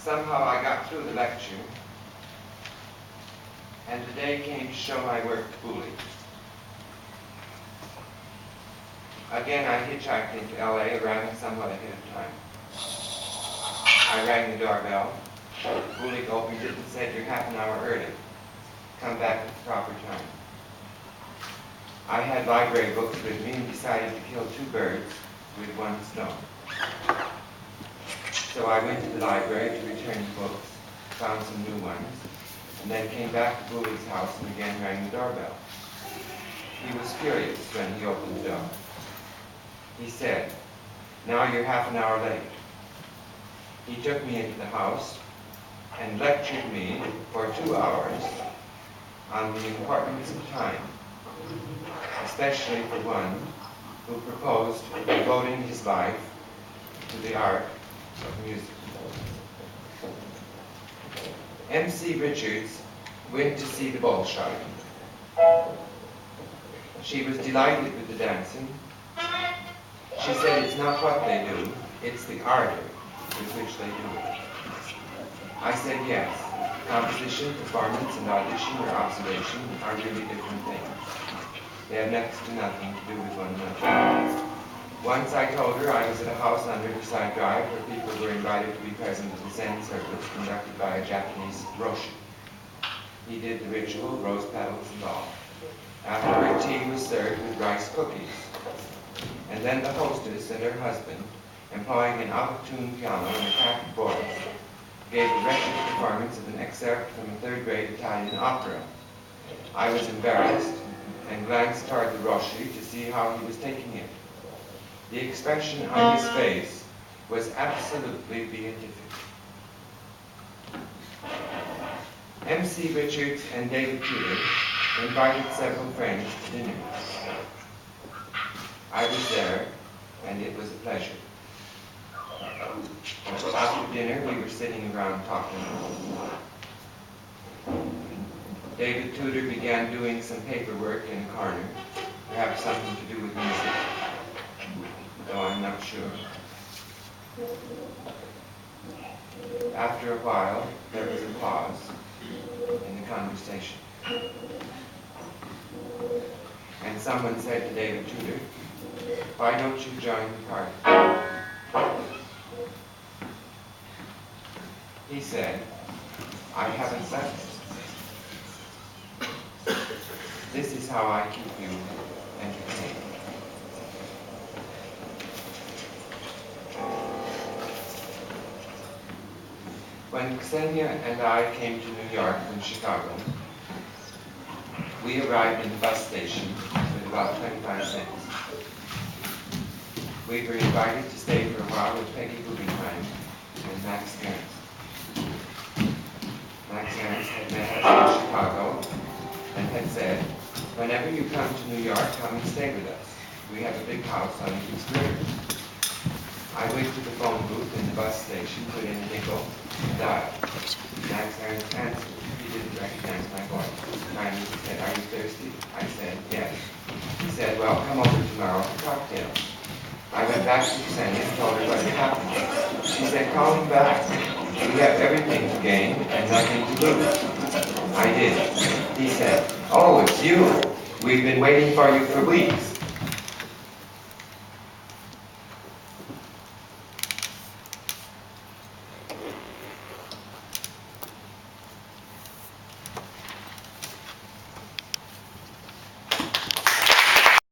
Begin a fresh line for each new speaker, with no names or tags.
Somehow I got through the lecture, and the day came to show my work boolig. Again, I hitchhiked into LA, arriving somewhat ahead of time. I rang the doorbell. Boolig opened it and said, "You're half an hour early. Come back at the proper time." I had library books with me and decided to kill two birds with one stone. So I went to the library to return the books, found some new ones, and then came back to Boolig's house and again rang the doorbell. He was furious when he opened the door. He said, "Now you're half an hour late." He took me into the house and lectured me for 2 hours on the importance of time, especially for one who proposed devoting his life to the art of music. M.C. Richards went to see the Bolshoi. She was delighted with the dancing. She said it's not what they do, it's the ardor with which they do it. I said yes, composition, performance, and audition or observation are really different things. They have next to nothing to do with one another. Once I told her I was at a house on Riverside Drive where people were invited to be present at the Zen service conducted by a Japanese roshi. He did the ritual, rose petals and all. Afterward, tea was served with rice cookies. And then the hostess and her husband, employing an out-of-tune piano and a cracked voice, gave a wretched performance of an excerpt from a third-grade Italian opera. I was embarrassed and glanced toward the roshi to see how he was taking it. The expression on his face was absolutely beatific. M.C. Richards and David Tudor invited several friends to dinner. I was there, and it was a pleasure. After dinner, we were sitting around talking. David Tudor began doing some paperwork in a corner, perhaps something to do with music, though I'm not sure. After a while, there was a pause in the conversation. And someone said to David Tudor, "Why don't you join the party?" He said, "I haven't left. This is how I keep you entertained." When Ksenia and I came to New York from Chicago, we arrived in the bus station with about 25 cents. We were invited to stay for a while with Peggy Guggenheim and Max Ernst. Max Ernst had met us in Chicago and had said, "Whenever you come to New York, come and stay with us. We have a big house on East River." I went to the phone booth in the bus station, put in a nickel, and dialed. Max Ernst answered. He didn't recognize my voice. Finally, he said, "Are you thirsty?" I said, "Yes." He said, "Well, come over tomorrow for cocktails." I went back to Ksenia and told her what had happened. She said, "Call him back. We have everything to gain and nothing to lose." I did. He said, "Oh, it's you. We've been waiting for you for weeks."